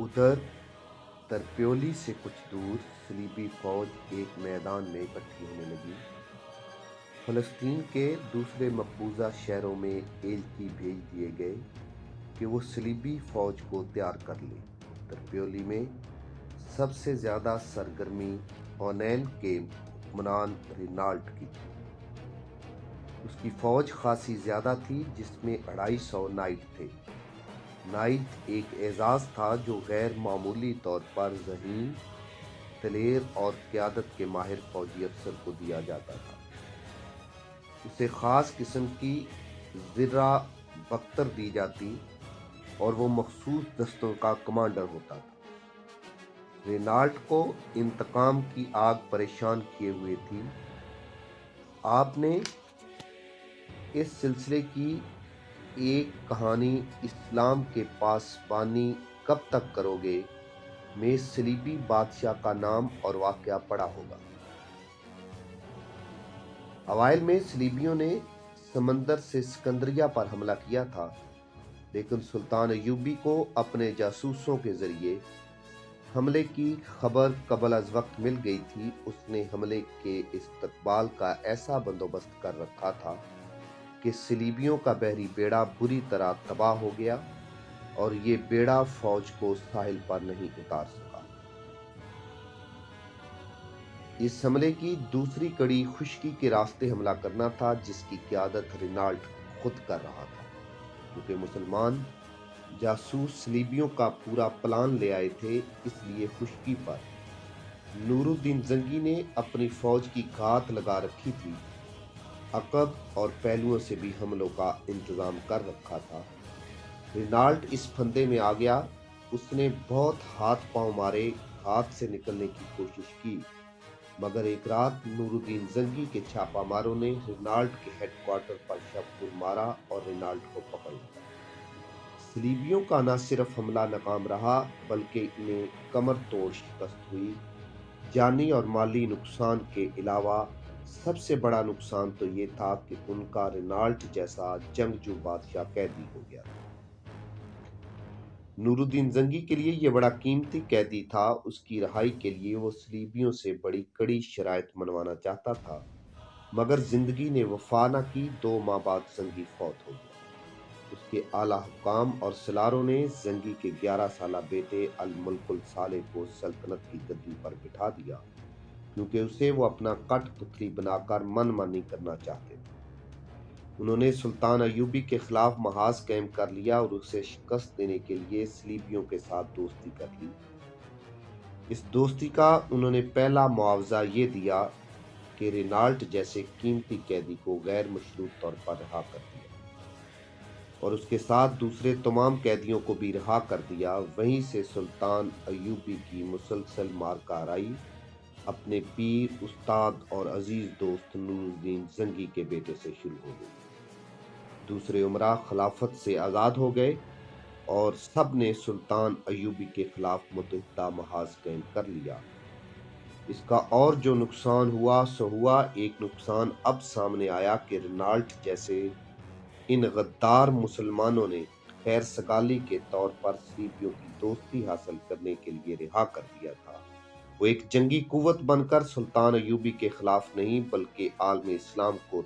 उधर तरप्योली से कुछ दूर सलीबी फौज एक मैदान में इकट्ठी होने लगी। फलस्तीन के दूसरे मकबूजा शहरों में एलची भेज दिए गए कि वो सलीबी फौज को तैयार कर ले। तरप्योली में सबसे ज़्यादा सरगर्मी ओनैन के हुक्मरान रिनाल्ट की थी। उसकी फौज खासी ज़्यादा थी, जिसमें 250 नाइट थे। नाइट एक एजाज़ था जो गैर मामूली तौर पर ज़हीन, दलेर और क़यादत के माहिर फौजी अफसर को दिया जाता था। उसे ख़ास किस्म की ज़िर्रा बख्तर दी जाती और वो मखसूस दस्तों का कमांडर होता था। रेनाल्ट को इंतकाम की आग परेशान किए हुए थी। आपने इस सिलसिले की एक कहानी इस्लाम के पासबानी कब तक करोगे में सलीबी बादशाह का नाम और वाक़या पड़ा होगा। अवाइल में सलीबियों ने समंदर से सिकंदरिया पर हमला किया था, लेकिन सुल्तान अयूबी को अपने जासूसों के जरिए हमले की खबर कबल अज वक्त मिल गई थी। उसने हमले के इस्तकबाल का ऐसा बंदोबस्त कर रखा था कि सलीबियों का बहरी बेड़ा बुरी तरह तबाह हो गया और ये बेड़ा फौज को साहिल पर नहीं उतार सका। इस हमले की दूसरी कड़ी खुश्की के रास्ते हमला करना था, जिसकी क़यादत रिनाल्ट खुद कर रहा था। क्योंकि मुसलमान जासूस सलीबियों का पूरा प्लान ले आए थे, इसलिए खुश्की पर नूरुद्दीन जंगी ने अपनी फौज की घात लगा रखी थी। अकब और पहलुओं से भी हमलों का इंतजाम कर रखा था। रिनाल्ट इस फंदे में आ गया। उसने बहुत हाथ पांव मारे, हाथ से निकलने की कोशिश की, मगर एक रात नूरुद्दीन जंगी के छापामारों ने रिनाल्ट के हेडक्वार्टर पर शबपुर मारा और रिनाल्ट को पकड़ लिया। सलीबियों का न सिर्फ हमला नाकाम रहा, बल्कि इन्हें कमर तोड़ शिकस्त हुई। जानी और माली नुकसान के अलावा सबसे बड़ा नुकसान तो ये था कि उनका रिनाल्ट जैसा जंगजू बादशाह कैदी हो गया। नूरुद्दीन जंगी के लिए ये बड़ा कीमती कैदी था। उसकी रहाई के लिए वो सलीबियों से बड़ी कड़ी शराइत मनवाना चाहता था, मगर जिंदगी ने वफा न की। 2 माह बाद जंगी फौत हो गया। उसके आला हुकाम और सलारों ने जंगी के 11 साला बेटे अल मुल्कुल साले को सल्तनत की गद्दी पर बिठा दिया, क्योंकि उसे वो अपना कठपुतली बनाकर मनमानी करना चाहते थे। उन्होंने सुल्तान अयूबी के खिलाफ महाज कायम कर लिया और उसे शिकस्त देने के लिए सलीबियों के साथ दोस्ती कर ली। इस दोस्ती का उन्होंने पहला मुआवजा ये दिया कि रिनाल्ट जैसे कीमती कैदी को गैर मशरूत तौर पर रिहा कर दिया और उसके साथ दूसरे तमाम कैदियों को भी रिहा कर दिया। वहीं से सुल्तान अयूबी की मुसलसल मारकाराई अपने पीर, उस्ताद और अजीज दोस्त नूरुद्दीन जंगी के बेटे से शुरू हो गई। दूसरे उमरा खिलाफत से आज़ाद हो गए और सब ने सुल्तान अयूबी के खिलाफ मुतहिदा महाज कायम कर लिया। इसका और जो नुकसान हुआ सो हुआ। एक नुकसान अब सामने आया कि रिनाल्ट जैसे इन गद्दार मुसलमानों ने खैर सगाली के तौर पर सलीबियों की दोस्ती हासिल करने के लिए रिहा कर दिया था। वो एक जंगी कुव्वत बनकर सुल्तान अयूबी के खिलाफ नहीं, बल्कि आलम इस्लाम को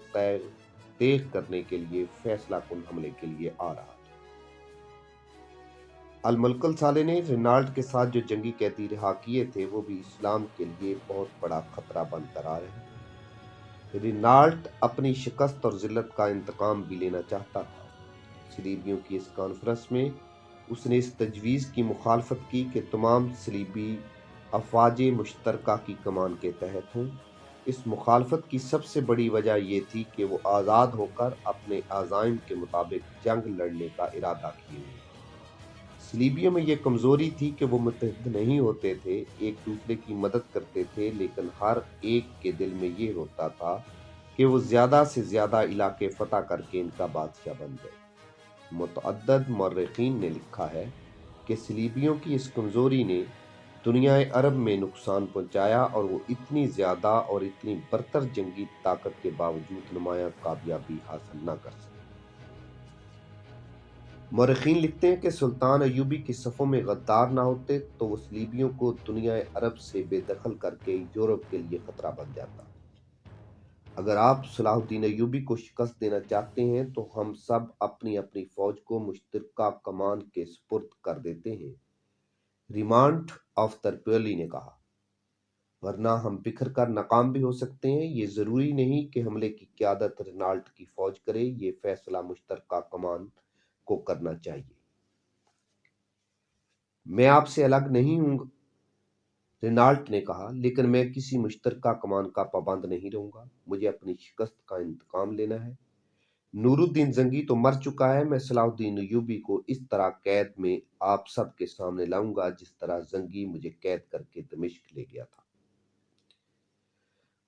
तेग करने के लिए फैसला कुन हमले के लिए आ रहा था। अल मुल्कुल साले ने रिनाल्ट के साथ जो जंगी कैदी रिहा किए थे, वो भी इस्लाम के लिए बहुत बड़ा खतरा बनकर आ रहे हैं। रिनाल्ट अपनी शिकस्त और जिल्लत का इंतकाम भी लेना चाहता था। सलीबियों की इस कॉन्फ्रेंस में उसने इस तजवीज़ की मुखालफत की कि तमाम सलीबी अफवाज मुश्तरका की कमान के तहत हों। इस मुखालफत की सबसे बड़ी वजह यह थी कि वो आज़ाद होकर अपने अज़ाइम के मुताबिक जंग लड़ने का इरादा किए हुए। सलीबियों में यह कमज़ोरी थी कि वो मुत्तहिद नहीं होते थे, एक दूसरे की मदद करते थे, लेकिन हर एक के दिल में ये होता था कि वो ज़्यादा से ज़्यादा इलाके फतह करके इनका बादशाह बन जाए। मुतअद्दिद मौर्रिखीन ने लिखा है कि सलीबियों की इस कमज़ोरी ने दुनिया अरब में नुकसान पहुंचाया और वो इतनी ज़्यादा और इतनी बरतर जंगी ताकत के बावजूद नुमायां कामयाबी हासिल न कर सके। मौरखीन लिखते हैं कि सुल्तान अय्यूबी की सफ़ों में गद्दार ना होते तो वो सलीबियों को दुनिया अरब से बेदखल करके यूरोप के लिए खतरा बन जाता। अगर आप सलाहुद्दीन अय्यूबी को शिकस्त देना चाहते हैं तो हम सब अपनी अपनी फौज को मुश्तरका कमान के सुपुर्द कर देते हैं, रिमांड ऑफ तरपेली ने कहा। वरना हम बिखर कर नाकाम भी हो सकते हैं। ये जरूरी नहीं कि हमले की क्यादत रेनाल्ट की फौज करे, ये फैसला मुश्तरका कमान को करना चाहिए। मैं आपसे अलग नहीं हूं, रेनाल्ट ने कहा, लेकिन मैं किसी मुश्तरका कमान का पाबंद नहीं रहूंगा। मुझे अपनी शिकस्त का इंतकाम लेना है। नूरुद्दीन जंगी तो मर चुका है। मैं सलाहुद्दीन अय्यूबी को इस तरह कैद में आप सब के सामने लाऊंगा जिस तरह जंगी मुझे कैद करके दमिश्क ले गया था।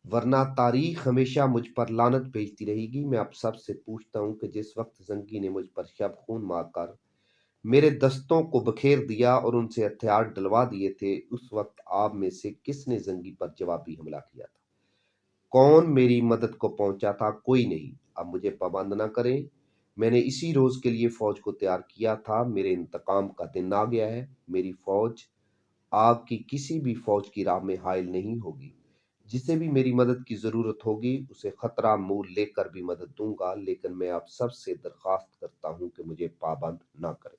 वरना तारीख हमेशा मुझ पर लानत भेजती रहेगी। मैं आप सब से पूछता हूं कि जिस वक्त जंगी ने मुझ पर शब खून मारकर मेरे दस्तों को बखेर दिया और उनसे हथियार डलवा दिए थे, उस वक्त आप में से किसने जंगी पर जवाबी हमला किया था? कौन मेरी मदद को पहुंचा था? कोई नहीं। अब मुझे पाबंद ना करें। मैंने इसी रोज के लिए फौज को तैयार किया था। मेरे इंतकाम का दिन आ गया है। मेरी फौज आपकी किसी भी फौज की राह में हायल नहीं होगी। जिसे भी मेरी मदद की जरूरत होगी उसे खतरा मोल लेकर भी मदद दूंगा, लेकिन मैं आप सब से दरखास्त करता हूं कि मुझे पाबंद ना करें।